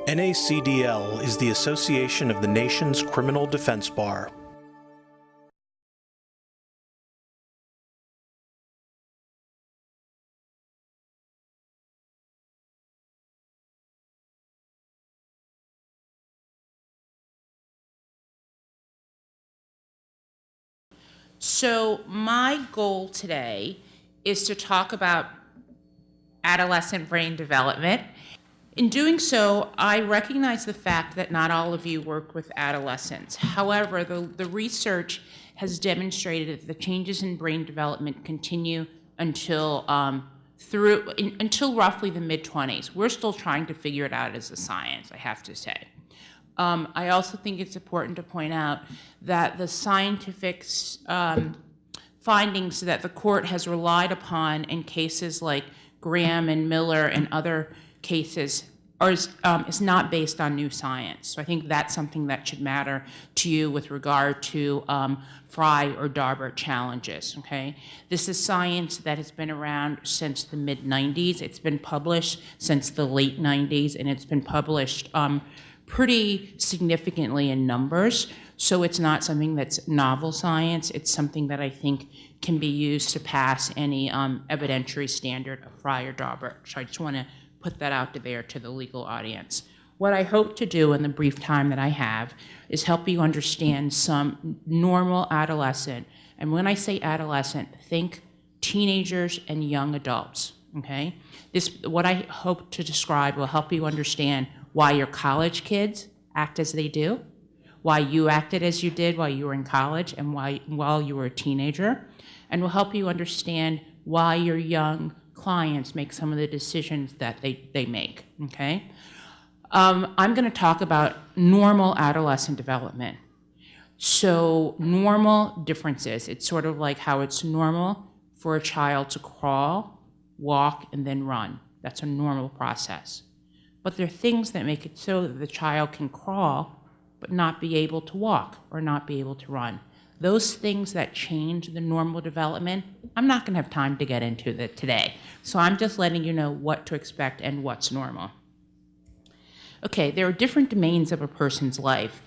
NACDL is the association of the nation's criminal defense bar. So my goal today is to talk about adolescent brain development. In doing so, I recognize the fact that not all of you work with adolescents. However, the research has demonstrated that the changes in brain development continue until until roughly the mid-20s. We're still trying to figure it out as a science, I have to say. I also think it's important to point out that the scientific findings that the court has relied upon in cases like Graham and Miller and other cases is not based on new science. So I think that's something that should matter to you with regard to Frye or Darbert challenges, okay? This is science that has been around since the mid-90s. It's been published since the late 90s, and it's been published pretty significantly in numbers. So it's not something that's novel science. It's something that I think can be used to pass any evidentiary standard of Frye or Darbert. So I just want to put that out there to the legal audience. What I hope to do in the brief time that I have is help you understand some normal adolescent. And when I say adolescent, think teenagers and young adults, okay? What I hope to describe will help you understand why your college kids act as they do, why you acted as you did while you were in college and while you were a teenager, and will help you understand why your young clients make some of the decisions that they make, okay? I'm gonna talk about normal adolescent development. So normal differences, it's sort of like how it's normal for a child to crawl, walk, and then run. That's a normal process. But there are things that make it so that the child can crawl but not be able to walk or not be able to run. Those things that change the normal development, I'm not gonna have time to get into that today. So I'm just letting you know what to expect and what's normal. Okay, there are different domains of a person's life,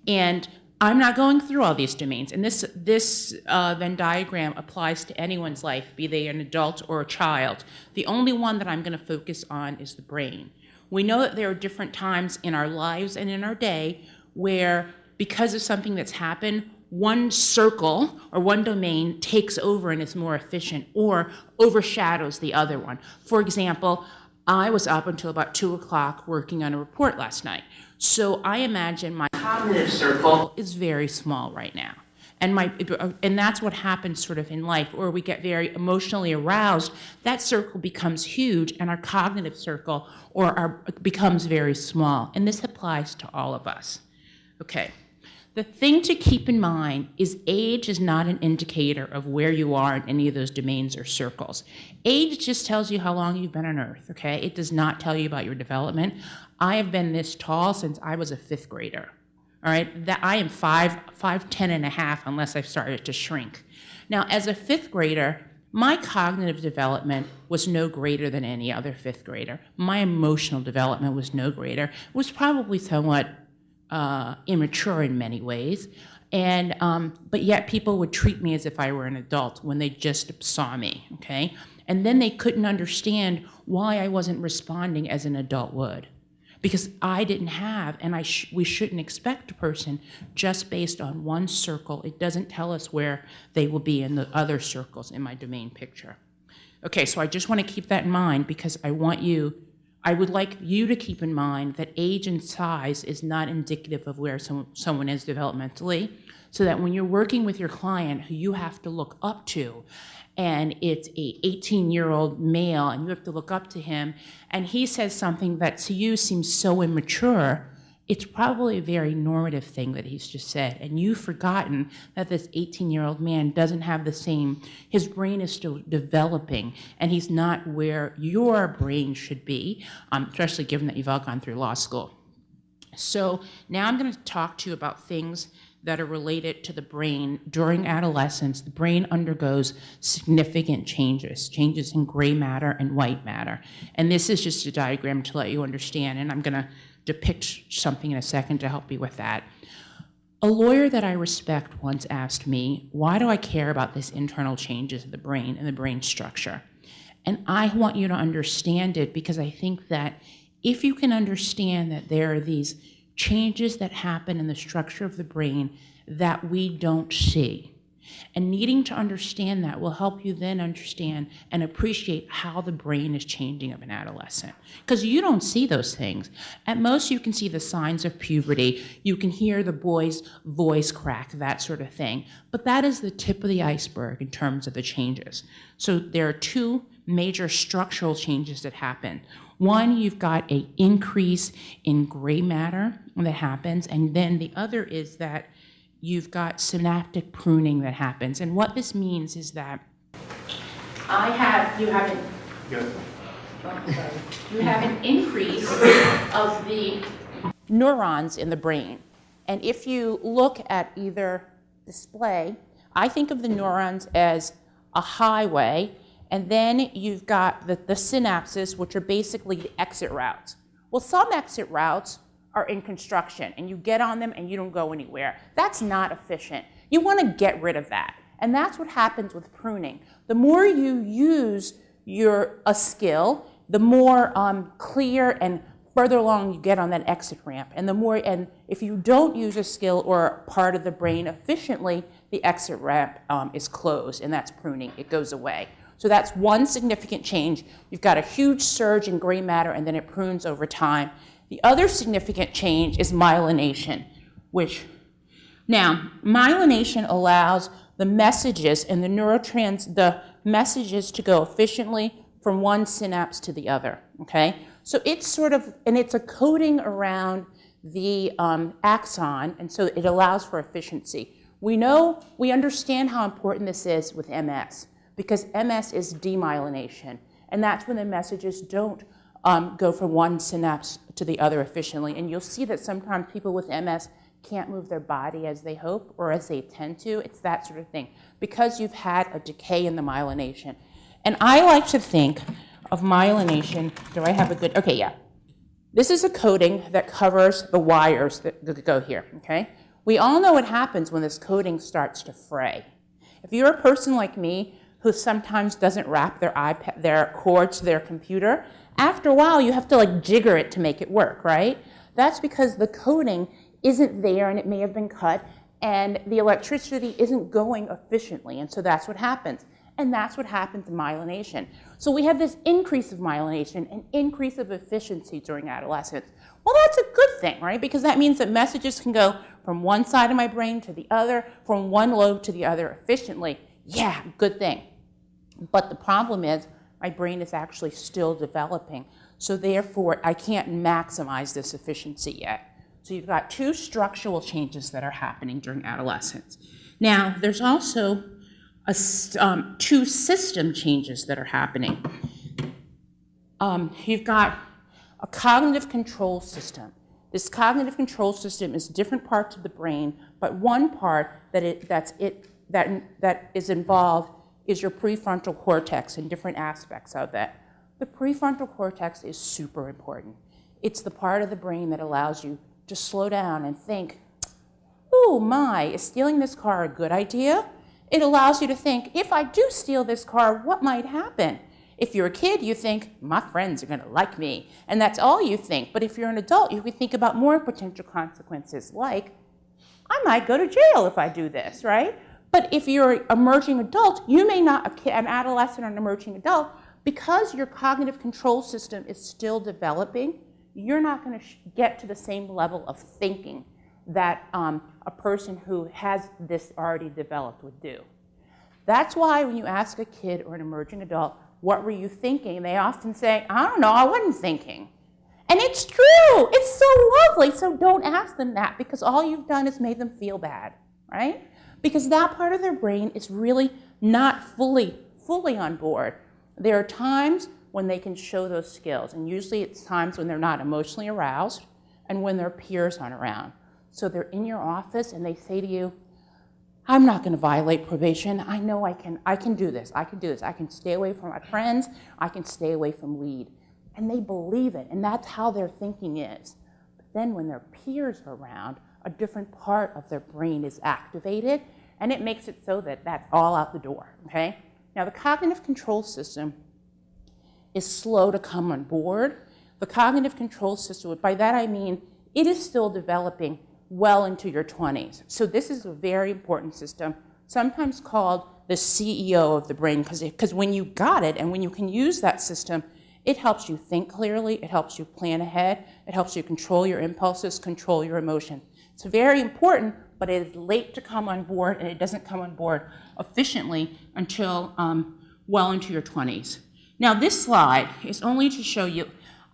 and I'm not going through all these domains, and this Venn diagram applies to anyone's life, be they an adult or a child. The only one that I'm gonna focus on is the brain. We know that there are different times in our lives and in our day where, because of something that's happened, one circle or one domain takes over and is more efficient or overshadows the other one. For example, I was up until about 2 o'clock working on a report last night. So I imagine my cognitive circle is very small right now. And that's what happens sort of in life, or we get very emotionally aroused, that circle becomes huge and our cognitive circle becomes very small. And this applies to all of us. Okay. The thing to keep in mind is age is not an indicator of where you are in any of those domains or circles. Age just tells you how long you've been on Earth, okay? It does not tell you about your development. I have been this tall since I was a 5th grader, all right? That I am 5'10" and a half unless I've started to shrink. Now, as a 5th grader, my cognitive development was no greater than any other 5th grader. My emotional development was no greater. It was probably somewhat immature in many ways, and but yet people would treat me as if I were an adult when they just saw me, okay? And then they couldn't understand why I wasn't responding as an adult would, because I didn't have, and we shouldn't expect a person just based on one circle. It doesn't tell us where they will be in the other circles in my domain picture. Okay, so I just want to keep that in mind because I would like you to keep in mind that age and size is not indicative of where someone is developmentally, so that when you're working with your client who you have to look up to, and it's a 18-year-old male, and you have to look up to him, and he says something that to you seems so immature, it's probably a very normative thing that he's just said, and you've forgotten that this 18-year-old man doesn't have the same, his brain is still developing, and he's not where your brain should be, especially given that you've all gone through law school. So now I'm gonna talk to you about things that are related to the brain. During adolescence, the brain undergoes significant changes in gray matter and white matter. And this is just a diagram to let you understand, and I'm going to depict something in a second to help you with that. A lawyer that I respect once asked me, why do I care about these internal changes of the brain and the brain structure? And I want you to understand it because I think that if you can understand that there are these changes that happen in the structure of the brain that we don't see, and needing to understand that will help you then understand and appreciate how the brain is changing of an adolescent. Because you don't see those things. At most, you can see the signs of puberty. You can hear the boy's voice crack, that sort of thing. But that is the tip of the iceberg in terms of the changes. So there are two major structural changes that happen. One, you've got an increase in gray matter that happens, and then the other is that you've got synaptic pruning that happens. And what this means is that you have an increase of the neurons in the brain. And if you look at either display, I think of the neurons as a highway, and then you've got the synapses, which are basically the exit routes. Well, some exit routes are in construction, and you get on them and you don't go anywhere. That's not efficient. You want to get rid of that. And that's what happens with pruning. The more you use a skill, the more clear and further along you get on that exit ramp. And if you don't use a skill or part of the brain efficiently, the exit ramp is closed, and that's pruning. It goes away. So that's one significant change. You've got a huge surge in gray matter, and then it prunes over time. The other significant change is myelination, now, myelination allows the messages and the messages to go efficiently from one synapse to the other, okay? So it's it's a coating around the axon, and so it allows for efficiency. We understand how important this is with MS, because MS is demyelination, and that's when the messages don't go from one synapse to the other efficiently. And you'll see that sometimes people with MS can't move their body as they hope or as they tend to. It's that sort of thing, because you've had a decay in the myelination. And I like to think of myelination, do I have a good, okay, yeah. This is a coating that covers the wires that go here, okay? We all know what happens when this coating starts to fray. If you're a person like me who sometimes doesn't wrap their cord to their computer, after a while you have to jigger it to make it work, right? That's because the coating isn't there and it may have been cut and the electricity isn't going efficiently, and so that's what happens. And that's what happens in myelination. So we have this increase of myelination, an increase of efficiency during adolescence. Well, that's a good thing, right? Because that means that messages can go from one side of my brain to the other, from one lobe to the other efficiently. Yeah, good thing. But the problem is my brain is actually still developing. So therefore, I can't maximize this efficiency yet. So you've got two structural changes that are happening during adolescence. Now, there's also two system changes that are happening. You've got a cognitive control system. This cognitive control system is different parts of the brain, but one part that is involved is your prefrontal cortex and different aspects of that. The prefrontal cortex is super important. It's the part of the brain that allows you to slow down and think, oh my, is stealing this car a good idea? It allows you to think, if I do steal this car, what might happen? If you're a kid, you think, my friends are going to like me, and that's all you think. But if you're an adult, you can think about more potential consequences, like, I might go to jail if I do this, right? But if you're an emerging adult, you may not, an adolescent or an emerging adult, because your cognitive control system is still developing, you're not going to get to the same level of thinking that a person who has this already developed would do. That's why when you ask a kid or an emerging adult, what were you thinking? They often say, I don't know, I wasn't thinking. And it's true, it's so lovely, so don't ask them that, because all you've done is made them feel bad, right? Because that part of their brain is really not fully on board. There are times when they can show those skills, and usually it's times when they're not emotionally aroused and when their peers aren't around. So they're in your office and they say to you, I'm not going to violate probation. I know I can do this. I can stay away from my friends. I can stay away from weed. And they believe it, and that's how their thinking is. But then when their peers are around, a different part of their brain is activated, and it makes it so that that's all out the door, okay? Now, the cognitive control system is slow to come on board. The cognitive control system, by that I mean it is still developing well into your 20s. So this is a very important system, sometimes called the CEO of the brain, because when you got it and when you can use that system, it helps you think clearly, it helps you plan ahead, it helps you control your impulses, control your emotion. It's very important, but it is late to come on board, and it doesn't come on board efficiently until well into your 20s. Now, this slide is only to show you,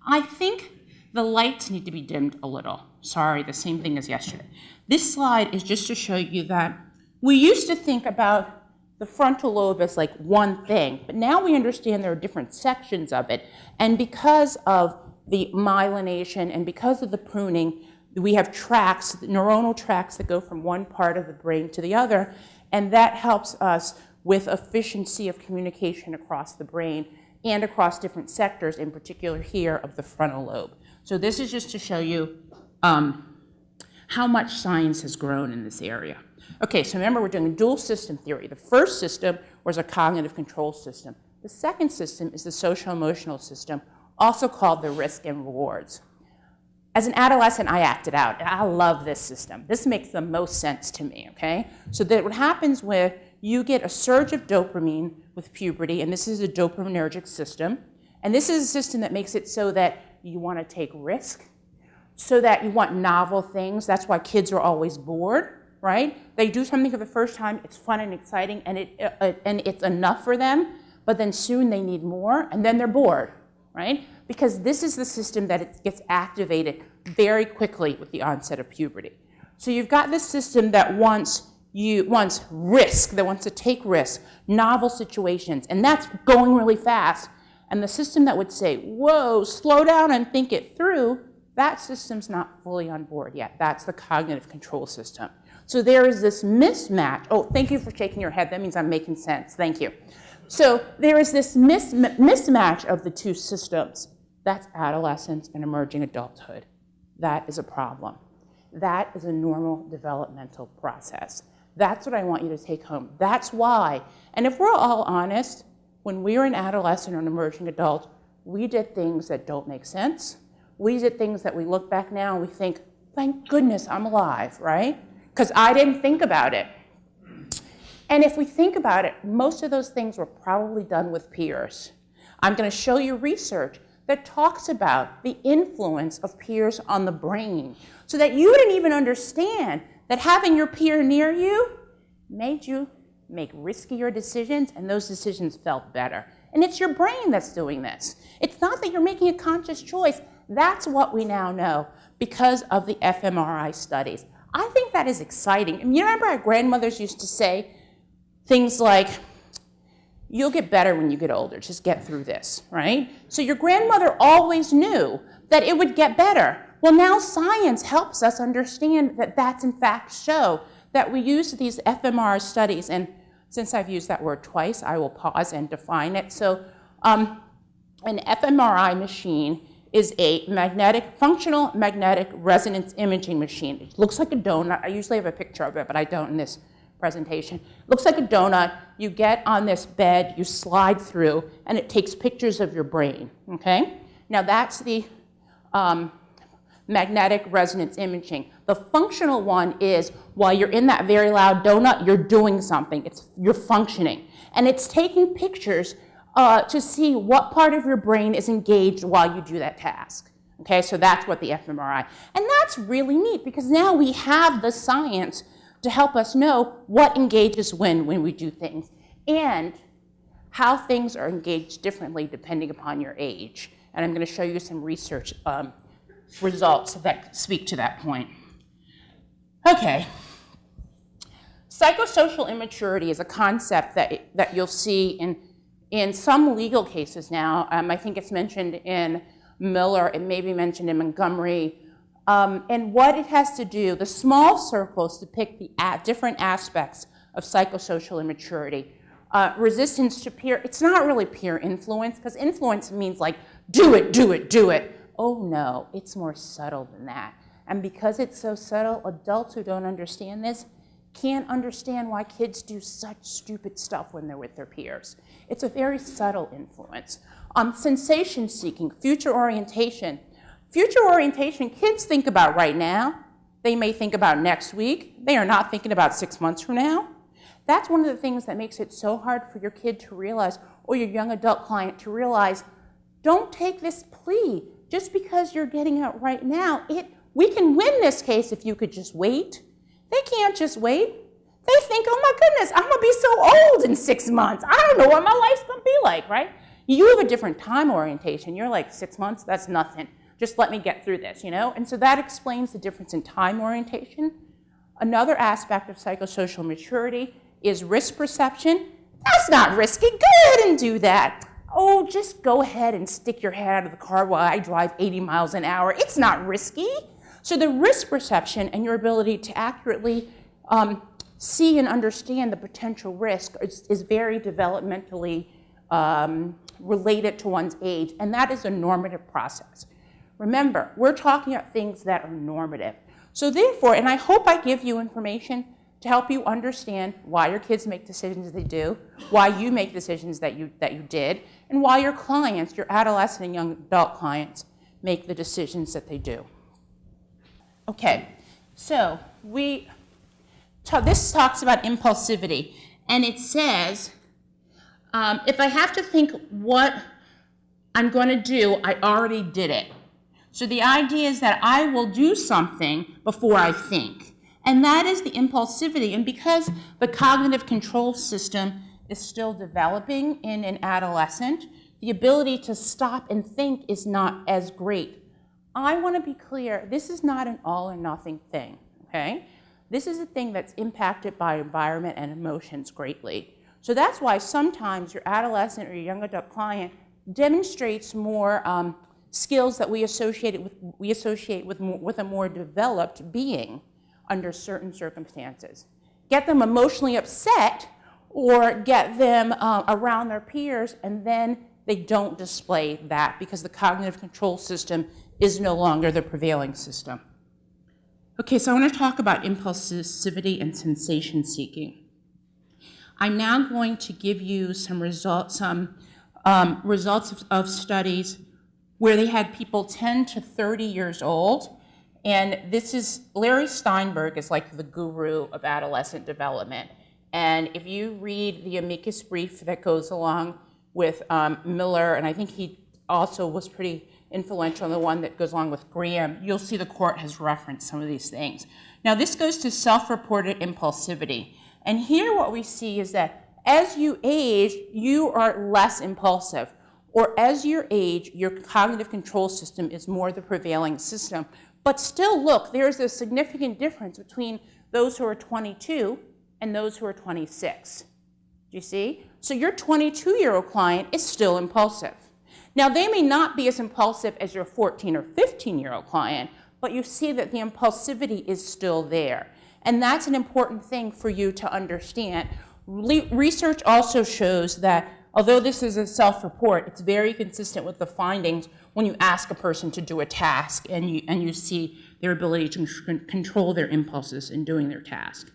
I think the lights need to be dimmed a little. Sorry, the same thing as yesterday. This slide is just to show you that we used to think about the frontal lobe as like one thing, but now we understand there are different sections of it. And because of the myelination and because of the pruning, we have tracks, neuronal tracks that go from one part of the brain to the other, and that helps us with efficiency of communication across the brain and across different sectors, in particular here of the frontal lobe. So this is just to show you how much science has grown in this area. Okay, so remember we're doing dual system theory. The first system was a cognitive control system. The second system is the social-emotional system, also called the risk and rewards. As an adolescent, I acted out. I love this system. This makes the most sense to me, okay? So that what happens when you get a surge of dopamine with puberty, and this is a dopaminergic system, and this is a system that makes it so that you want to take risk, so that you want novel things. That's why kids are always bored, right? They do something for the first time, it's fun and exciting, and it's enough for them, but then soon they need more, and then they're bored, right? Because this is the system that it gets activated very quickly with the onset of puberty. So you've got this system that wants risk, that wants to take risks, novel situations, and that's going really fast. And the system that would say, whoa, slow down and think it through, that system's not fully on board yet. That's the cognitive control system. So there is this mismatch. Oh, thank you for shaking your head. That means I'm making sense. Thank you. So there is this mismatch of the two systems. That's adolescence and emerging adulthood. That is a problem. That is a normal developmental process. That's what I want you to take home. That's why. And if we're all honest, when we were an adolescent or an emerging adult, we did things that don't make sense. We did things that we look back now and we think, thank goodness I'm alive, right? Because I didn't think about it. And if we think about it, most of those things were probably done with peers. I'm going to show you research that talks about the influence of peers on the brain so that you didn't even understand that having your peer near you made you make riskier decisions, and those decisions felt better. And it's your brain that's doing this. It's not that you're making a conscious choice. That's what we now know because of the fMRI studies. I think that is exciting. And you remember our grandmothers used to say things like, you'll get better when you get older, just get through this, right? So your grandmother always knew that it would get better. Well, now science helps us understand that that's in fact so, that we use these fMRI studies, and since I've used that word twice, I will pause and define it. So an fMRI machine is a functional magnetic resonance imaging machine. It looks like a donut. I usually have a picture of it, but I don't in this presentation. It looks like a donut. You get on this bed, you slide through, and it takes pictures of your brain, okay? Now that's the magnetic resonance imaging. The functional one is while you're in that very loud donut, you're doing something. You're functioning. And it's taking pictures to see what part of your brain is engaged while you do that task. Okay, so that's what the fMRI. And that's really neat because now we have the science to help us know what engages when we do things and how things are engaged differently depending upon your age. And I'm going to show you some research results that speak to that point. Okay. Psychosocial immaturity is a concept that you'll see in some legal cases now. I think it's mentioned in Miller, it may be mentioned in Montgomery, And what it has to do, the small circles depict the different aspects of psychosocial immaturity. Resistance to peer, it's not really peer influence, because influence means like, do it, do it, do it. Oh no, it's more subtle than that. And because it's so subtle, adults who don't understand this can't understand why kids do such stupid stuff when they're with their peers. It's a very subtle influence. Sensation seeking, future orientation. Future orientation, kids think about right now. They may think about next week. They are not thinking about 6 months from now. That's one of the things that makes it so hard for your kid to realize, or your young adult client to realize, don't take this plea just because you're getting out right now. We can win this case if you could just wait. They can't just wait. They think, oh my goodness, I'm gonna be so old in 6 months. I don't know what my life's gonna be like, right? You have a different time orientation. You're like, 6 months, that's nothing. Just let me get through this, you know? And so that explains the difference in time orientation. Another aspect of psychosocial maturity is risk perception. That's not risky, go ahead and do that. Oh, just go ahead and stick your head out of the car while I drive 80 miles an hour. It's not risky. So the risk perception and your ability to accurately see and understand the potential risk is very developmentally related to one's age, and that is a normative process. Remember, we're talking about things that are normative. So therefore, and I hope I give you information to help you understand why your kids make decisions they do, why you make decisions that you did, and why your clients, your adolescent and young adult clients, make the decisions that they do. Okay, so this talks about impulsivity, and it says, if I have to think what I'm going to do, I already did it. So the idea is that I will do something before I think. And that is the impulsivity. And because the cognitive control system is still developing in an adolescent, the ability to stop and think is not as great. I want to be clear, this is not an all or nothing thing, okay? This is a thing that's impacted by environment and emotions greatly. So that's why sometimes your adolescent or your young adult client demonstrates more skills that we associate with a more developed being under certain circumstances. Get them emotionally upset or get them around their peers, and then they don't display that because the cognitive control system is no longer the prevailing system. Okay, so I want to talk about impulsivity and sensation seeking. I'm now going to give you some results of studies where they had people 10 to 30 years old. And this is, Larry Steinberg is like the guru of adolescent development. And if you read the amicus brief that goes along with Miller, and I think he also was pretty influential in the one that goes along with Graham, you'll see the court has referenced some of these things. Now this goes to self-reported impulsivity. And here what we see is that as you age, you are less impulsive. Or as you age, your cognitive control system is more the prevailing system. But still, look, there's a significant difference between those who are 22 and those who are 26. Do you see? So your 22-year-old client is still impulsive. Now, they may not be as impulsive as your 14 or 15-year-old client, but you see that the impulsivity is still there. And that's an important thing for you to understand. Research also shows that although this is a self-report, it's very consistent with the findings when you ask a person to do a task and you see their ability to control their impulses in doing their task.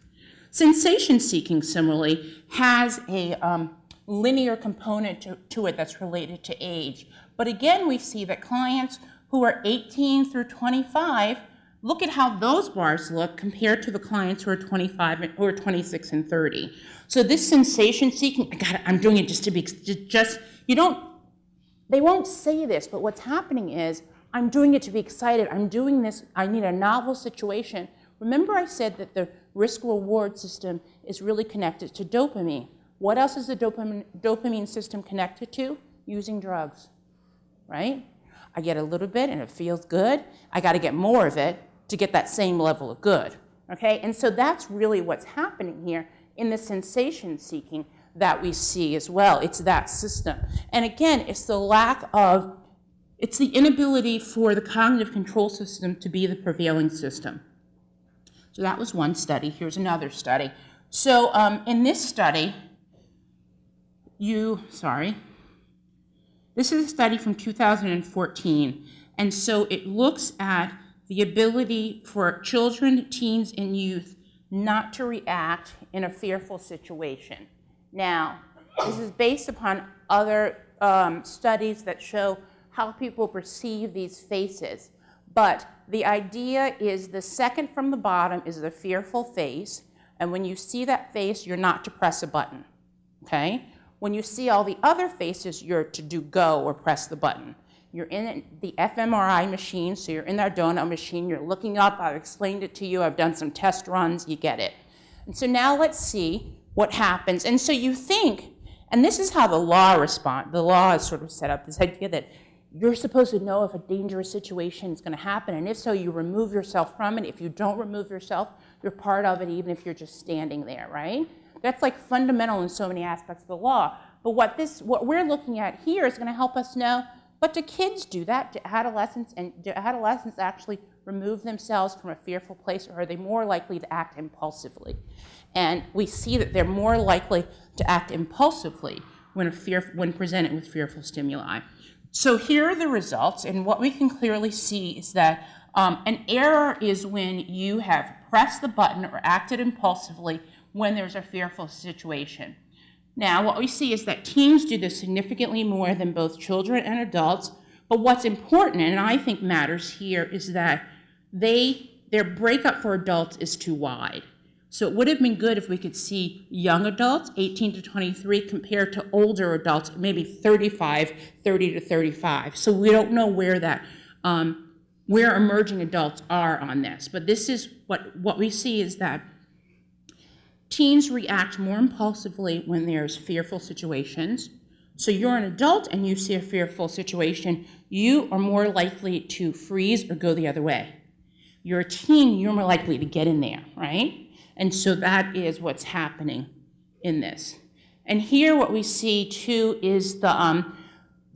Sensation seeking, similarly, has a linear component to it that's related to age. But again, we see that clients who are 18 through 25, look at how those bars look compared to the clients who are 25 or 26 and 30. So this sensation seeking, I'm doing it just to be, they won't say this, but what's happening is, I'm doing it to be excited, I'm doing this, I need a novel situation. Remember I said that the risk-reward system is really connected to dopamine. What else is the dopamine system connected to? Using drugs, right? I get a little bit and it feels good. I got to get more of it to get that same level of good, okay? And so that's really what's happening here in the sensation seeking that we see as well. It's that system. And again, it's the lack of It's the inability for the cognitive control system to be the prevailing system. So that was one study. Here's another study. So in this study, this is a study from 2014, and so it looks at the ability for children, teens, and youth not to react in a fearful situation. Now, this is based upon other studies that show how people perceive these faces, but the idea is the second from the bottom is the fearful face, and when you see that face, you're not to press a button, okay? When you see all the other faces, you're to do go or press the button. You're in the fMRI machine, so you're in that donut machine, you're looking up, I've explained it to you, I've done some test runs, you get it. And so now let's see what happens. And so you think, and this is how the law responds, the law is sort of set up, this idea that you're supposed to know if a dangerous situation is going to happen, and if so, you remove yourself from it. If you don't remove yourself, you're part of it, even if you're just standing there, right? That's like fundamental in so many aspects of the law. But what we're looking at here is going to help us know, but do kids do that? Do adolescents actually remove themselves from a fearful place, or are they more likely to act impulsively? And we see that they're more likely to act impulsively when presented with fearful stimuli. So here are the results, and what we can clearly see is that an error is when you have pressed the button or acted impulsively when there's a fearful situation. Now, what we see is that teens do this significantly more than both children and adults, but what's important, and I think matters here, is that their breakup for adults is too wide. So it would have been good if we could see young adults, 18 to 23, compared to older adults, maybe 30 to 35. So we don't know where emerging adults are on this. But this is what we see is that teens react more impulsively when there's fearful situations. So you're an adult and you see a fearful situation, you are more likely to freeze or go the other way. You're a teen, you're more likely to get in there, right? And so that is what's happening in this. And here what we see too is the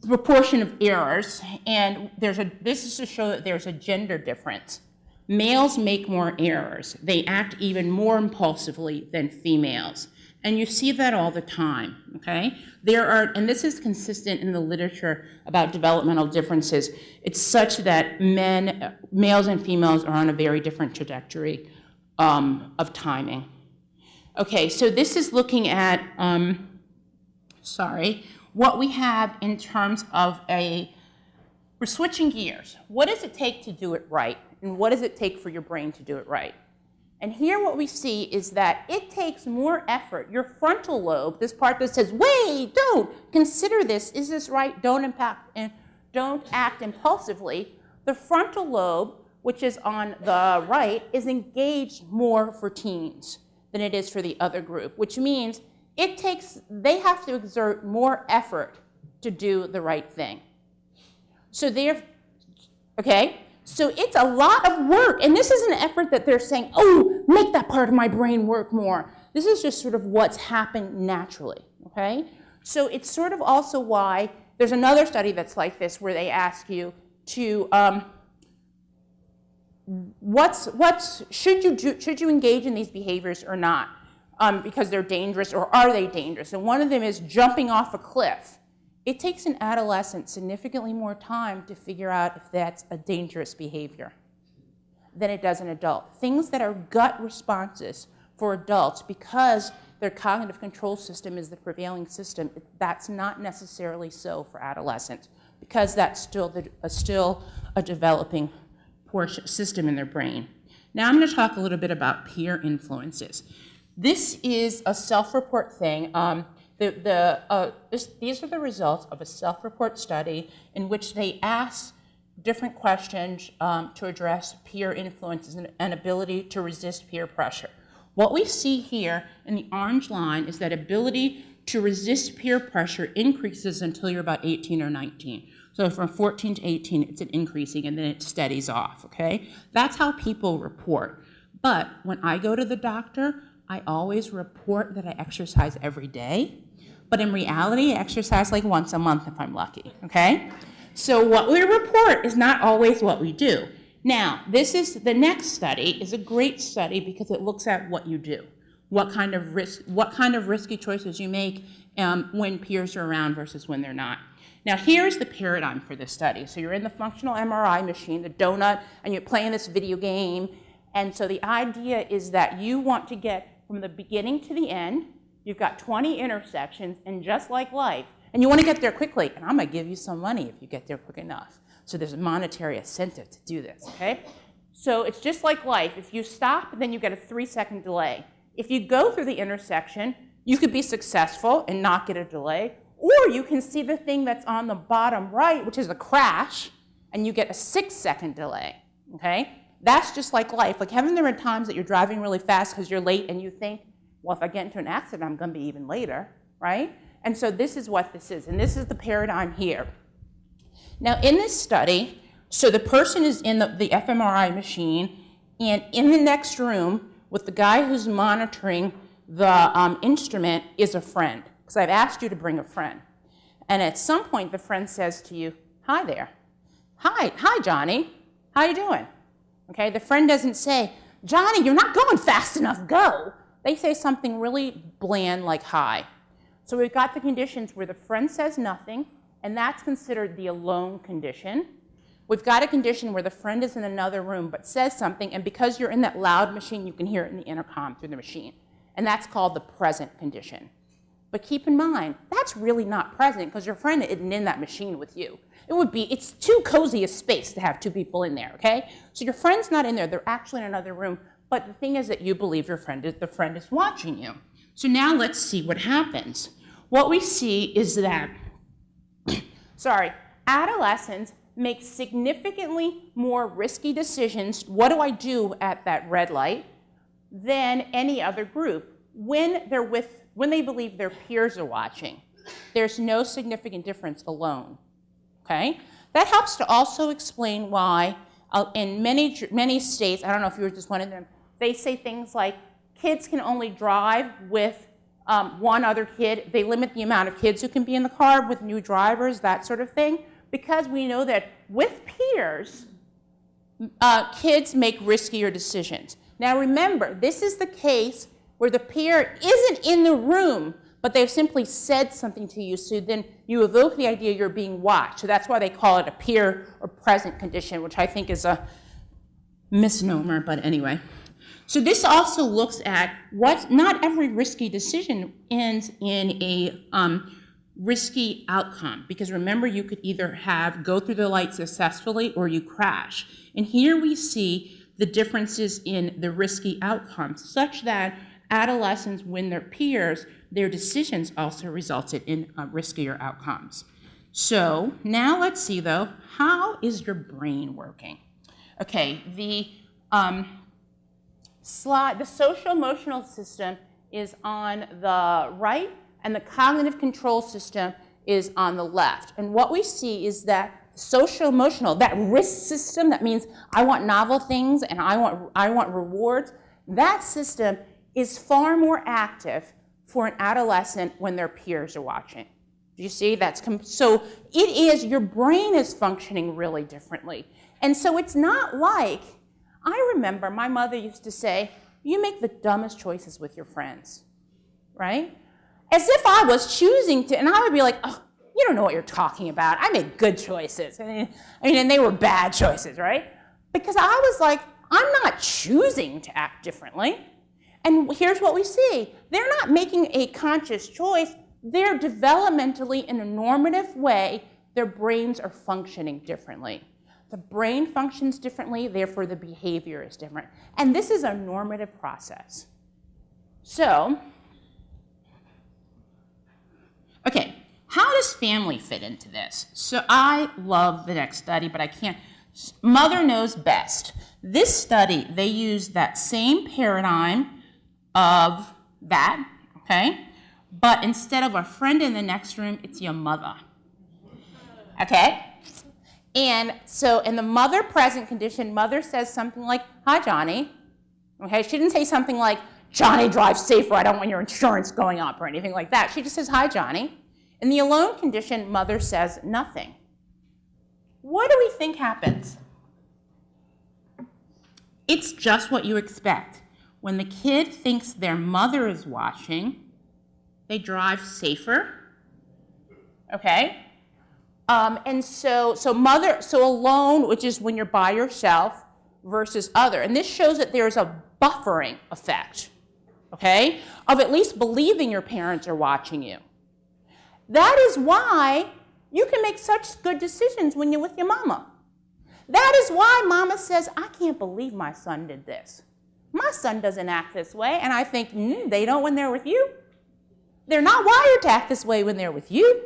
proportion of errors, and this is to show that there's a gender difference. Males make more errors. They act even more impulsively than females. And you see that all the time, okay? And this is consistent in the literature about developmental differences. It's such that males and females are on a very different trajectory of timing. Okay, so this is looking at, what we have in terms of we're switching gears. What does it take to do it right? And what does it take for your brain to do it right? And here what we see is that it takes more effort. Your frontal lobe, this part that says, wait, don't, consider this, is this right? Don't act impulsively. The frontal lobe, which is on the right, is engaged more for teens than it is for the other group, which means they have to exert more effort to do the right thing. So so it's a lot of work, and this is an effort that they're saying, oh, make that part of my brain work more. This is just sort of what's happened naturally, okay? So it's sort of also why there's another study that's like this where they ask you to, should you engage in these behaviors or not? Because they're dangerous, or are they dangerous? And one of them is jumping off a cliff. It takes an adolescent significantly more time to figure out if that's a dangerous behavior than it does an adult. Things that are gut responses for adults, because their cognitive control system is the prevailing system, that's not necessarily so for adolescents, because that's still a developing system in their brain. Now I'm going to talk a little bit about peer influences. This is a self-report thing. These are the results of a self-report study in which they asked different questions to address peer influences and ability to resist peer pressure. What we see here in the orange line is that ability to resist peer pressure increases until you're about 18 or 19. So from 14 to 18, it's increasing, and then it steadies off, okay? That's how people report. But when I go to the doctor, I always report that I exercise every day. But in reality, I exercise like once a month if I'm lucky, okay? So what we report is not always what we do. Now, the next study is a great study because it looks at what you do, what kind of risky choices you make when peers are around versus when they're not. Now, here's the paradigm for this study. So you're in the functional MRI machine, the donut, and you're playing this video game. And so the idea is that you want to get from the beginning to the end. You've got 20 intersections, and just like life, and you want to get there quickly, and I'm going to give you some money if you get there quick enough. So there's a monetary incentive to do this, okay? So it's just like life. If you stop, then you get a 3-second delay. If you go through the intersection, you could be successful and not get a delay, or you can see the thing that's on the bottom right, which is a crash, and you get a 6-second delay, okay? That's just like life. Like, haven't there been times that you're driving really fast because you're late and you think, well, if I get into an accident, I'm going to be even later, right? And so this is what this is, and this is the paradigm here. Now, in this study, so the person is in the fMRI machine, and in the next room with the guy who's monitoring the instrument is a friend, because I've asked you to bring a friend. And at some point, the friend says to you, hi there. Hi, Johnny. How you doing? Okay, the friend doesn't say, Johnny, you're not going fast enough, go. They say something really bland like hi. So we've got the conditions where the friend says nothing, and that's considered the alone condition. We've got a condition where the friend is in another room but says something, and because you're in that loud machine, you can hear it in the intercom through the machine. And that's called the present condition. But keep in mind, that's really not present because your friend isn't in that machine with you. It's too cozy a space to have two people in there, okay? So your friend's not in there, they're actually in another room, but the thing is that you believe the friend is watching you. So now let's see what happens. What we see is that, adolescents make significantly more risky decisions, what do I do at that red light, than any other group when they believe their peers are watching. There's no significant difference alone, okay? That helps to also explain why in many states, I don't know if you were just one of them, they say things like kids can only drive with one other kid. They limit the amount of kids who can be in the car with new drivers, that sort of thing, because we know that with peers, kids make riskier decisions. Now remember, this is the case where the peer isn't in the room, but they've simply said something to you, so then you evoke the idea you're being watched. So that's why they call it a peer or present condition, which I think is a misnomer, but anyway. So this also looks at not every risky decision ends in a risky outcome, because remember, you could either go through the light successfully or you crash. And here we see the differences in the risky outcomes, such that adolescents, when they're peers, their decisions also resulted in riskier outcomes. So now let's see, though, how is your brain working? Okay, the social emotional system is on the right, and the cognitive control system is on the left. And what we see is that social emotional, that risk system, that means I want novel things and I want rewards, that system is far more active for an adolescent when their peers are watching. Do you see? So your brain is functioning really differently. And so it's not like, I remember my mother used to say, you make the dumbest choices with your friends, right? As if I was choosing to, and I would be like, oh, you don't know what you're talking about. I made good choices. And they were bad choices, right? Because I was like, I'm not choosing to act differently. And here's what we see. They're not making a conscious choice. They're developmentally, in a normative way, their brains are functioning differently. The brain functions differently, therefore the behavior is different. And this is a normative process. So, okay, how does family fit into this? So I love the next study, but I can't. Mother knows best. This study, they use that same paradigm of that, okay? But instead of a friend in the next room, it's your mother, okay? And so in the mother present condition, mother says something like, hi, Johnny, okay? She didn't say something like, Johnny, drive safer, I don't want your insurance going up or anything like that. She just says, hi, Johnny. In the alone condition, mother says nothing. What do we think happens? It's just what you expect. When the kid thinks their mother is watching, they drive safer, okay? And so alone, which is when you're by yourself, versus other. And this shows that there's a buffering effect, okay, of at least believing your parents are watching you. That is why you can make such good decisions when you're with your mama. That is why mama says, I can't believe my son did this. My son doesn't act this way. And I think, they don't when they're with you. They're not wired to act this way when they're with you.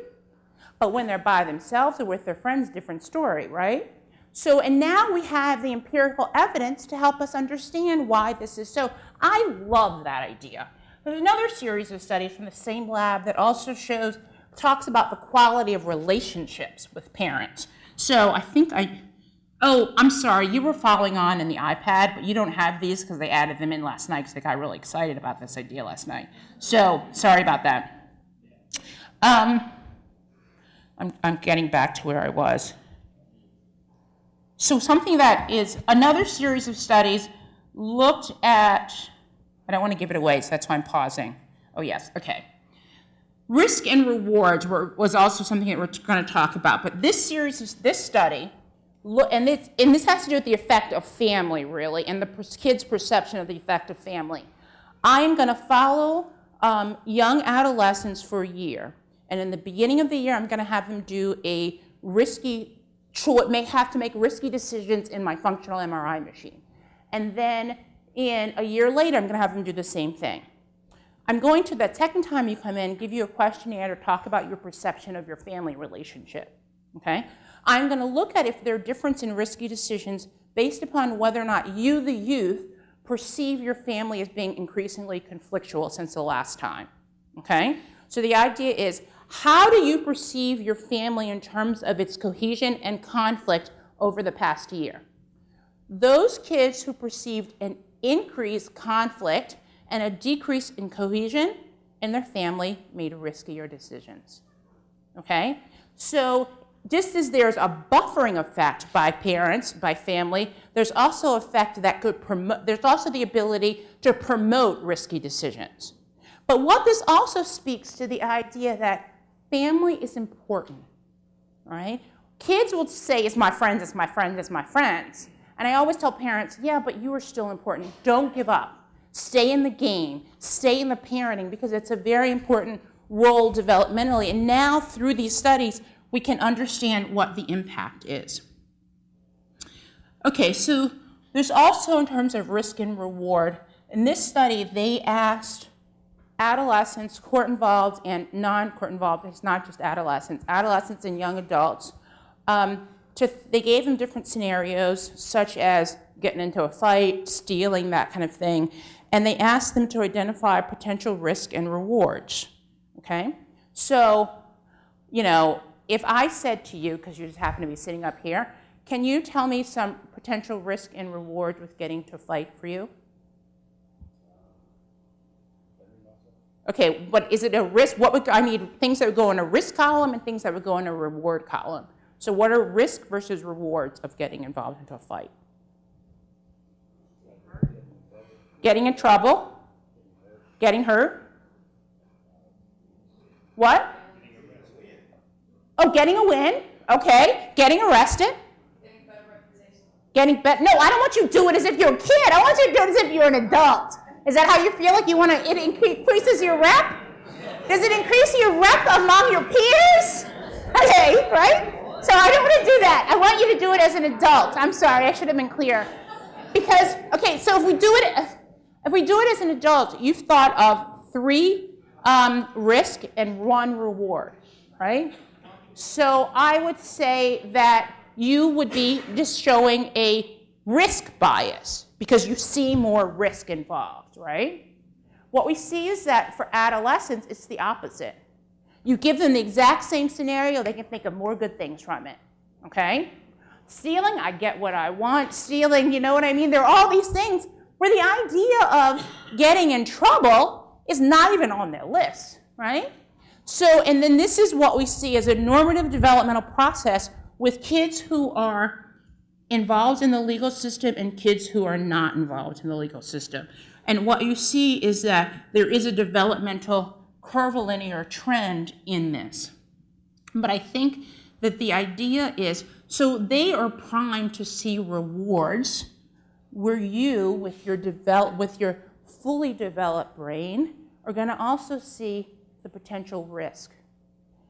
But when they're by themselves or with their friends, different story, right? So, and now we have the empirical evidence to help us understand why this is so. I love that idea. There's another series of studies from the same lab that also talks about the quality of relationships with parents. So I think I'm sorry, you were following on in the iPad, but you don't have these because they added them in last night because they got really excited about this idea last night. So sorry about that. I'm getting back to where I was. So something that is another series of studies looked at, I don't want to give it away, so that's why I'm pausing. Oh yes, okay. Risk and rewards was also something that we're going to talk about, but this study, and this has to do with the effect of family, really, and the kid's perception of the effect of family. I am going to follow young adolescents for a year, and in the beginning of the year, I'm going to have them do a may have to make risky decisions in my functional MRI machine. And then in a year later, I'm going to have them do the same thing. I'm going to, that second time you come in, give you a questionnaire to talk about your perception of your family relationship, okay? I'm going to look at if there are difference in risky decisions based upon whether or not you, the youth, perceive your family as being increasingly conflictual since the last time, okay? So the idea is, how do you perceive your family in terms of its cohesion and conflict over the past year? Those kids who perceived an increased conflict and a decrease in cohesion in their family made riskier decisions, okay? So just as there's a buffering effect by parents, by family, there's also effect that could promote, there's also the ability to promote risky decisions. But what this also speaks to the idea that family is important, right? Kids will say, it's my friends, it's my friends, it's my friends. And I always tell parents, yeah, but you are still important. Don't give up. Stay in the game. Stay in the parenting, because it's a very important role developmentally. And now, through these studies, we can understand what the impact is. Okay, so there's also, in terms of risk and reward, in this study, they asked adolescents, court-involved and non-court-involved, it's not just adolescents and young adults, they gave them different scenarios, such as getting into a fight, stealing, that kind of thing, and they asked them to identify potential risk and rewards, okay? So, if I said to you, because you just happen to be sitting up here, can you tell me some potential risk and reward with getting to a fight for you? Okay, but is it a risk? I need things that would go in a risk column and things that would go in a reward column. So what are risk versus rewards of getting involved into a fight? Getting in trouble. Getting hurt. What? Oh, getting a win. Okay. Getting arrested. Getting better. No, I don't want you to do it as if you're a kid. I want you to do it as if you're an adult. Is that how you feel like you want to, it increases your rep? Does it increase your rep among your peers? Okay, right? So I don't want to do that. I want you to do it as an adult. I'm sorry, I should have been clear. Because, okay, so if we do it as an adult, you've thought of 3 risk and 1 reward, right? So I would say that you would be just showing a risk bias because you see more risk involved, right? What we see is that for adolescents, it's the opposite. You give them the exact same scenario, they can think of more good things from it, okay? Stealing, I get what I want. Stealing, you know what I mean? There are all these things where the idea of getting in trouble is not even on their list, right? So, and then this is what we see as a normative developmental process with kids who are involved in the legal system and kids who are not involved in the legal system. And what you see is that there is a developmental curvilinear trend in this. But I think that the idea is, so they are primed to see rewards where you, with your fully developed brain, are going to also see the potential risk.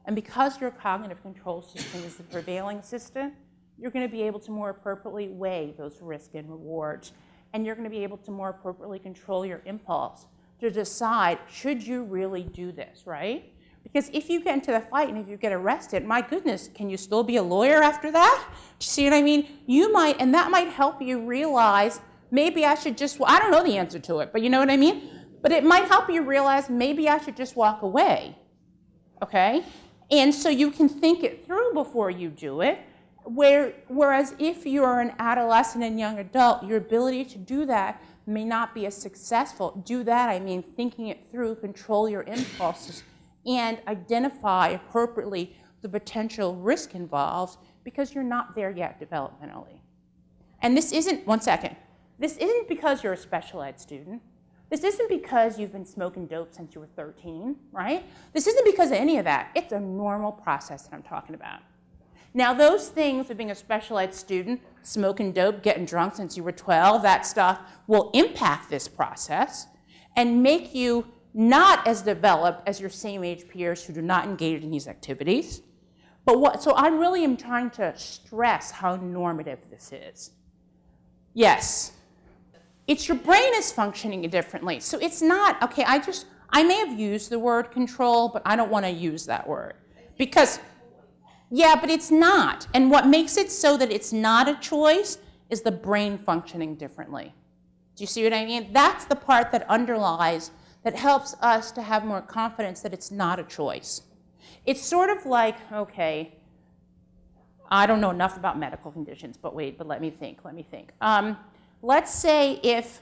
And because your cognitive control system is the prevailing system, you're going to be able to more appropriately weigh those risks and rewards. And you're going to be able to more appropriately control your impulse to decide, should you really do this, right? Because if you get into the fight and if you get arrested, my goodness, can you still be a lawyer after that? Do you see what I mean? You might, and that might help you realize, maybe I should just, well, I don't know the answer to it, but you know what I mean? But it might help you realize, maybe I should just walk away, okay? And so you can think it through before you do it. Whereas if you're an adolescent and young adult, your ability to do that may not be as successful. Do that, I mean thinking it through, control your impulses, and identify appropriately the potential risk involved because you're not there yet developmentally. And this isn't, one second, this isn't because you're a special ed student. This isn't because you've been smoking dope since you were 13, right? This isn't because of any of that. It's a normal process that I'm talking about. Now, those things of being a special ed student, smoking dope, getting drunk since you were 12, that stuff will impact this process and make you not as developed as your same age peers who do not engage in these activities. So I really am trying to stress how normative this is. Yes, it's your brain is functioning differently. So it's not, okay, I may have used the word control, but I don't want to use that word because, yeah, but it's not. And what makes it so that it's not a choice is the brain functioning differently. Do you see what I mean? That's the part that underlies, that helps us to have more confidence that it's not a choice. It's sort of like, okay, I don't know enough about medical conditions, but let me think. Let's say if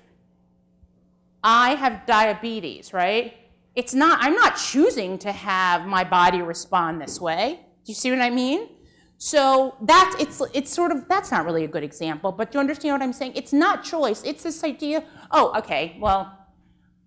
I have diabetes, right? I'm not choosing to have my body respond this way. Do you see what I mean? So it's sort of, that's not really a good example, but do you understand what I'm saying? It's not choice. It's this idea, oh, okay, well,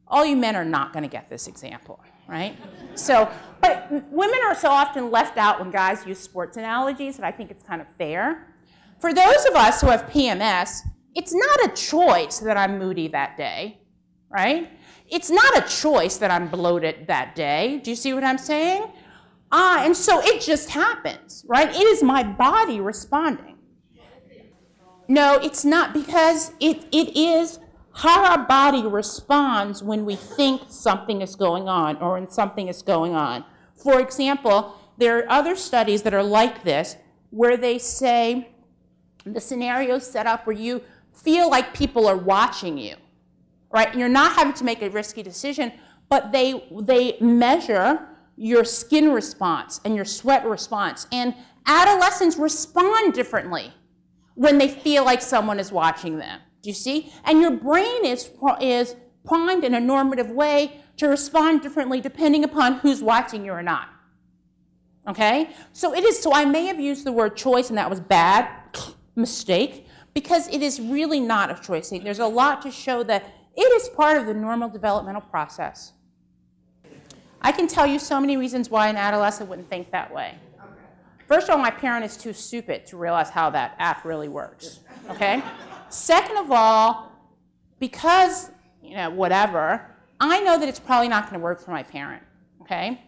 all you men are not going to get this example, right? So, but women are so often left out when guys use sports analogies that I think it's kind of fair. For those of us who have PMS, it's not a choice that I'm moody that day, right? It's not a choice that I'm bloated that day. Do you see what I'm saying? And so it just happens, right? It is my body responding. No, it's not, because it is how our body responds when we think something is going on or when something is going on. For example, there are other studies that are like this where they say the scenario is set up where you feel like people are watching you, right? And you're not having to make a risky decision, but they measure your skin response and your sweat response. And adolescents respond differently when they feel like someone is watching them. Do you see? And your brain is primed in a normative way to respond differently depending upon who's watching you or not. Okay? So I may have used the word choice and that was bad, mistake, because it is really not a choice thing. There's a lot to show that it is part of the normal developmental process. I can tell you so many reasons why an adolescent wouldn't think that way. First of all, my parent is too stupid to realize how that app really works, okay? Second of all, because, whatever, I know that it's probably not going to work for my parent, okay?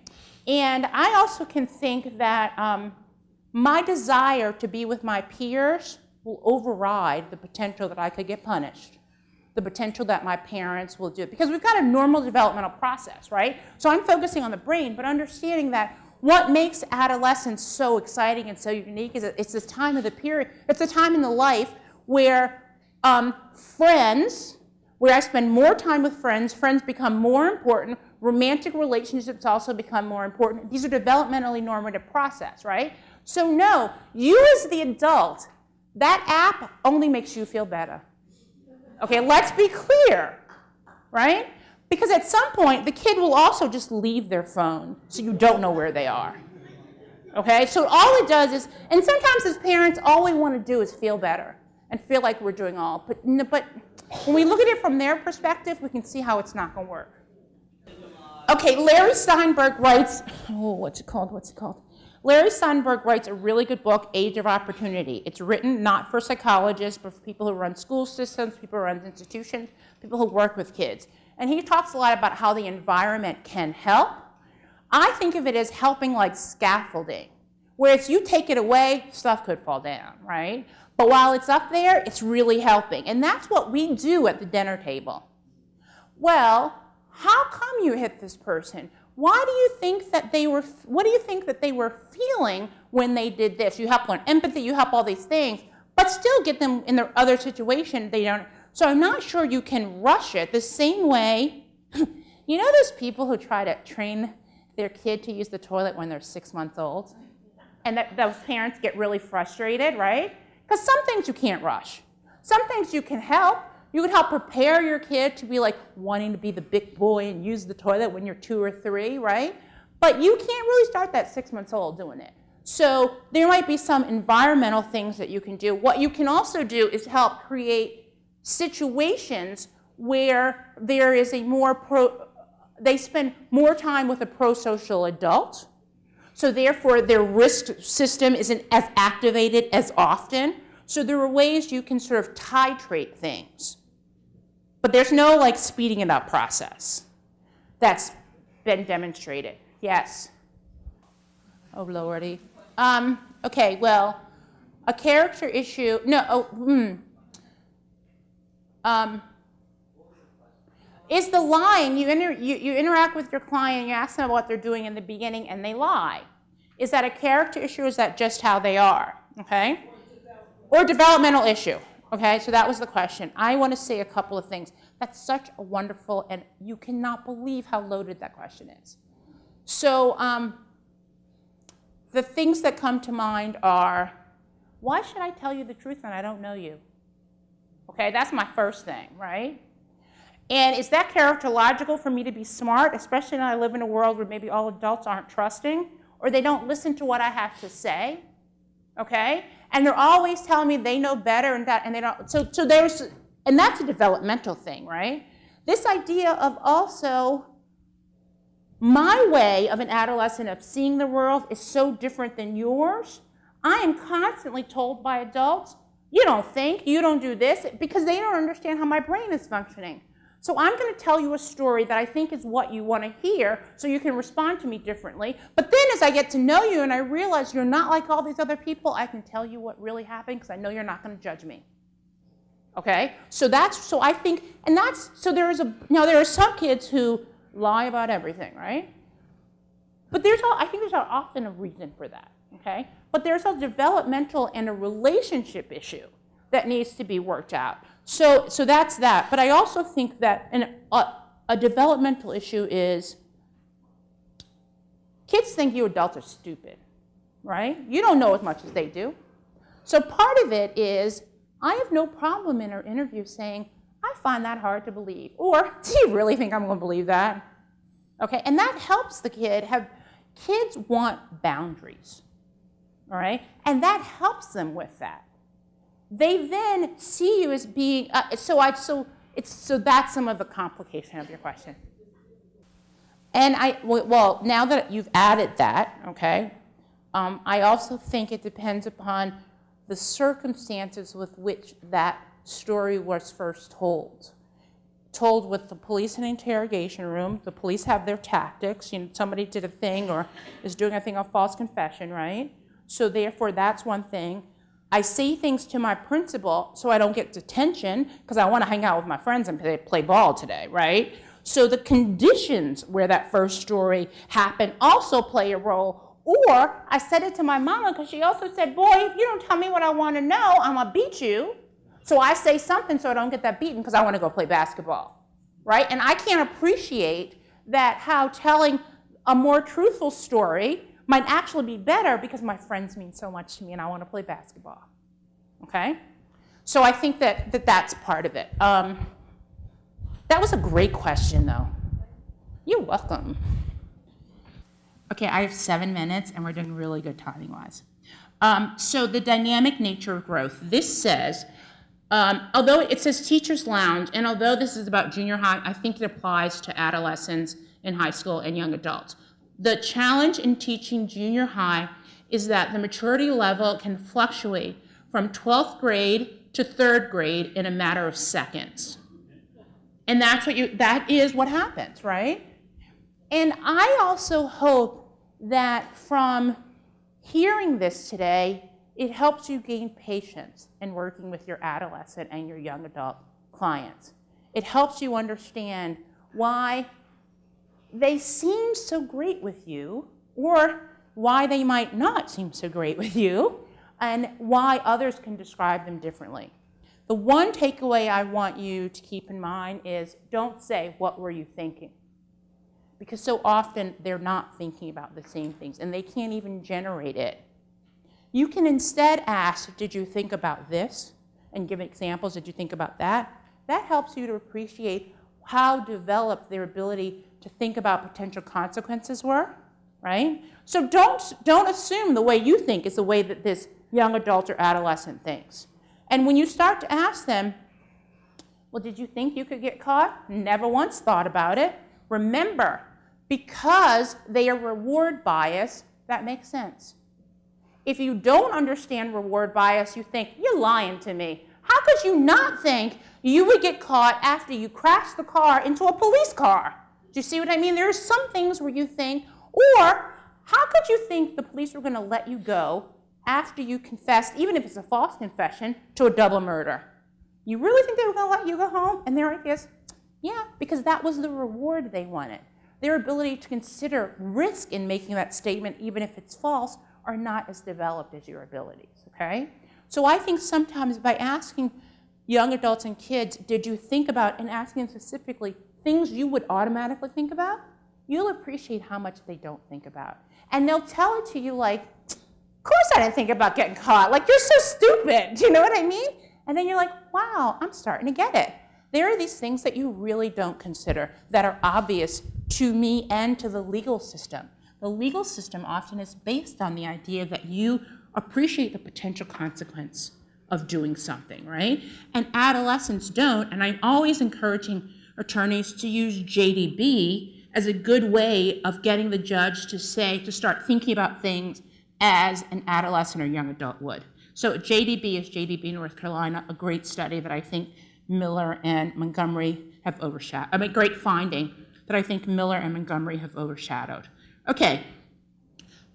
And I also can think that my desire to be with my peers will override the potential that I could get punished, the potential that my parents will do it. Because we've got a normal developmental process, right? So I'm focusing on the brain, but understanding that what makes adolescence so exciting and so unique is that it's this time of the period, it's a time in the life where friends, where I spend more time with friends become more important, romantic relationships also become more important. These are developmentally normative process, right? So no, you as the adult, that app only makes you feel better. Okay, let's be clear, right? Because at some point, the kid will also just leave their phone so you don't know where they are. Okay, so all it does is, and sometimes as parents, all we want to do is feel better and feel like we're doing all. But when we look at it from their perspective, we can see how it's not going to work. Okay, Larry Steinberg writes, what's it called? Larry Steinberg writes a really good book, Age of Opportunity. It's written not for psychologists, but for people who run school systems, people who run institutions, people who work with kids. And he talks a lot about how the environment can help. I think of it as helping like scaffolding, where if you take it away, stuff could fall down, right? But while it's up there, it's really helping. And that's what we do at the dinner table. Well, how come you hit this person? Why do you think that what do you think that they were feeling when they did this? You help learn empathy, you help all these things, but still get them in their other situation, they don't. So I'm not sure you can rush it the same way. You know those people who try to train their kid to use the toilet when they're 6 months old? And those parents get really frustrated, right? Because some things you can't rush. Some things you can help. You could help prepare your kid to be like wanting to be the big boy and use the toilet when you're 2 or 3, right? But you can't really start that 6 months old doing it. So there might be some environmental things that you can do. What you can also do is help create situations where there is they spend more time with a pro-social adult. So therefore their risk system isn't as activated as often. So there are ways you can sort of titrate things. But there's no like speeding it up process. That's been demonstrated. Yes. Oh, Lordy. Okay, well, a character issue, is the lying, you interact with your client, you ask them what they're doing in the beginning, and they lie. Is that a character issue, or is that just how they are, okay? Or developmental issue, okay? So that was the question. I want to say a couple of things. That's such a wonderful, and you cannot believe how loaded that question is. So the things that come to mind are, why should I tell you the truth when I don't know you? Okay, that's my first thing, right? And is that characterological for me to be smart, especially when I live in a world where maybe all adults aren't trusting, or they don't listen to what I have to say, okay? And they're always telling me they know better and that, and they don't, so there's, and that's a developmental thing, right? This idea of also, my way of an adolescent of seeing the world is so different than yours. I am constantly told by adults, you don't think, you don't do this, because they don't understand how my brain is functioning. So I'm going to tell you a story that I think is what you want to hear so you can respond to me differently. But then as I get to know you and I realize you're not like all these other people, I can tell you what really happened because I know you're not going to judge me. Okay? So I think, and that's, so there are some kids who lie about everything, right? But I think there's often a reason for that, okay? But there's a developmental and a relationship issue that needs to be worked out. So that's that. But I also think that a developmental issue is kids think you adults are stupid, right? You don't know as much as they do. So part of it is I have no problem in our interview saying, I find that hard to believe. Or, do you really think I'm going to believe that? Okay, and that helps the kid kids want boundaries, all right? And that helps them with that. They then see you as being, so that's some of the complication of your question. And well, now that you've added that, okay, I also think it depends upon the circumstances with which that story was first told. Told with the police in an interrogation room, the police have their tactics, somebody did a thing or is doing a thing of false confession, right? So therefore, that's one thing. I say things to my principal so I don't get detention because I want to hang out with my friends and play ball today, right? So the conditions where that first story happened also play a role. Or I said it to my mama because she also said, boy, if you don't tell me what I want to know, I'm going to beat you. So I say something so I don't get that beaten because I want to go play basketball, right? And I can't appreciate that how telling a more truthful story might actually be better because my friends mean so much to me and I want to play basketball, okay? So I think that's part of it. That was a great question, though. You're welcome. Okay, I have 7 minutes, and we're doing really good timing-wise. So the dynamic nature of growth. This says, although it says teacher's lounge, and although this is about junior high, I think it applies to adolescents in high school and young adults. The challenge in teaching junior high is that the maturity level can fluctuate from 12th grade to 3rd grade in a matter of seconds. And that is what happens, right? And I also hope that from hearing this today, it helps you gain patience in working with your adolescent and your young adult clients. It helps you understand why they seem so great with you, or why they might not seem so great with you, and why others can describe them differently. The one takeaway I want you to keep in mind is don't say, "What were you thinking?" Because so often they're not thinking about the same things, and they can't even generate it. You can instead ask, "Did you think about this?" and give examples. "Did you think about that?" That helps you to appreciate how developed their ability to think about potential consequences were, right? So don't assume the way you think is the way that this young adult or adolescent thinks. And when you start to ask them, "Well, did you think you could get caught?" "Never once thought about it." Remember, because they are reward bias, that makes sense. If you don't understand reward bias, you think, "You're lying to me. How could you not think you would get caught after you crashed the car into a police car?" Do you see what I mean? There are some things where you think, or how could you think the police were going to let you go after you confessed, even if it's a false confession, to a double murder? You really think they were going to let you go home? And they're like, "Yes, yeah," because that was the reward they wanted. Their ability to consider risk in making that statement, even if it's false, are not as developed as your abilities, okay? So I think sometimes by asking young adults and kids, "Did you think about," and asking them specifically things you would automatically think about, you'll appreciate how much they don't think about. And they'll tell it to you like, "Of course I didn't think about getting caught. Like, you're so stupid." Do you know what I mean? And then you're like, "Wow, I'm starting to get it." There are these things that you really don't consider that are obvious to me and to the legal system. The legal system often is based on the idea that you appreciate the potential consequence of doing something, right? And adolescents don't, and I'm always encouraging attorneys to use JDB as a good way of getting the judge to start thinking about things as an adolescent or young adult would. So JDB is JDB North Carolina, a great study that I think Miller and Montgomery have overshadowed. A great finding that I think Miller and Montgomery have overshadowed. Okay,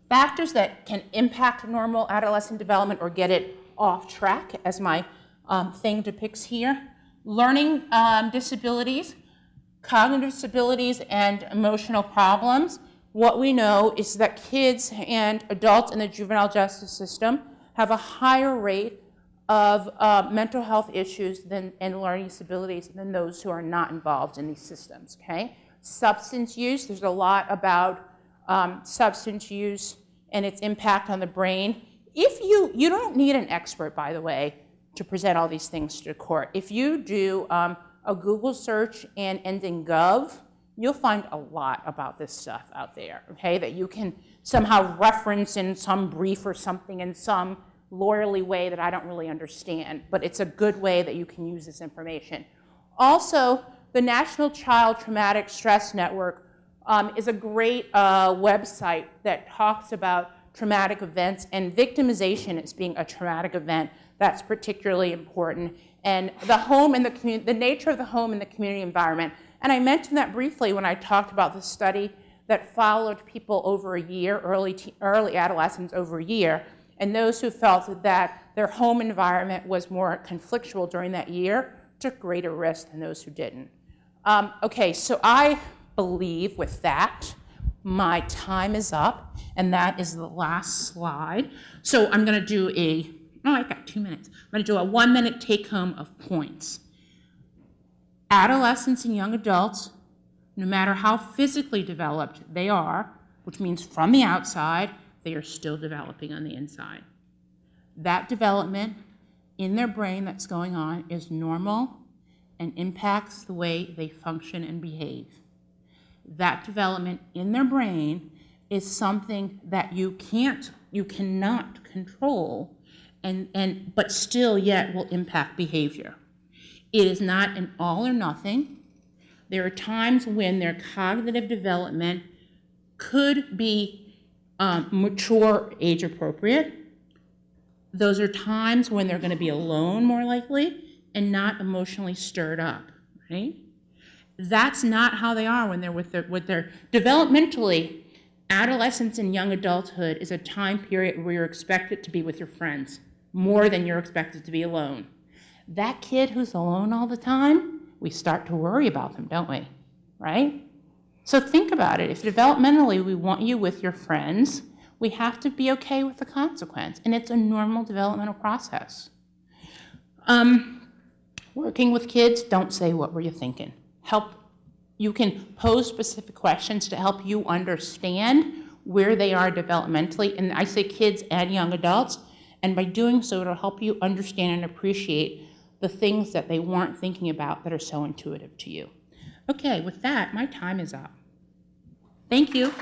factors that can impact normal adolescent development or get it off track, as my thing depicts here. Learning disabilities, cognitive disabilities, and emotional problems. What we know is that kids and adults in the juvenile justice system have a higher rate of mental health issues and learning disabilities than those who are not involved in these systems, okay? Substance use, there's a lot about substance use and its impact on the brain. If you don't need an expert, by the way, to present all these things to the court. If you do a Google search and end in gov, you'll find a lot about this stuff out there, okay, that you can somehow reference in some brief or something in some lawyerly way that I don't really understand, but it's a good way that you can use this information. Also, the National Child Traumatic Stress Network is a great website that talks about traumatic events, and victimization as being a traumatic event. That's particularly important. And the home and the nature of the home and the community environment. And I mentioned that briefly when I talked about the study that followed people over a year, early adolescents over a year, and those who felt that their home environment was more conflictual during that year took greater risk than those who didn't. Okay, so I believe with that, my time is up, and that is the last slide. So I'm going to do I've got 2 minutes. I'm going to do a 1-minute take-home of points. Adolescents and young adults, no matter how physically developed they are, which means from the outside, they are still developing on the inside. That development in their brain that's going on is normal and impacts the way they function and behave. That development in their brain is something that you cannot control, but still yet will impact behavior. It is not an all or nothing. There are times when their cognitive development could be mature, age appropriate. Those are times when they're going to be alone more likely and not emotionally stirred up, right? That's not how they are when they're with their developmentally. Adolescence and young adulthood is a time period where you're expected to be with your friends more than you're expected to be alone. That kid who's alone all the time, we start to worry about them, don't we? Right? So think about it. If developmentally we want you with your friends, we have to be okay with the consequence, and it's a normal developmental process. Working with kids, don't say, "What were you thinking?" You can pose specific questions to help you understand where they are developmentally, and I say kids and young adults, and by doing so, it'll help you understand and appreciate the things that they weren't thinking about that are so intuitive to you. Okay, with that, my time is up. Thank you.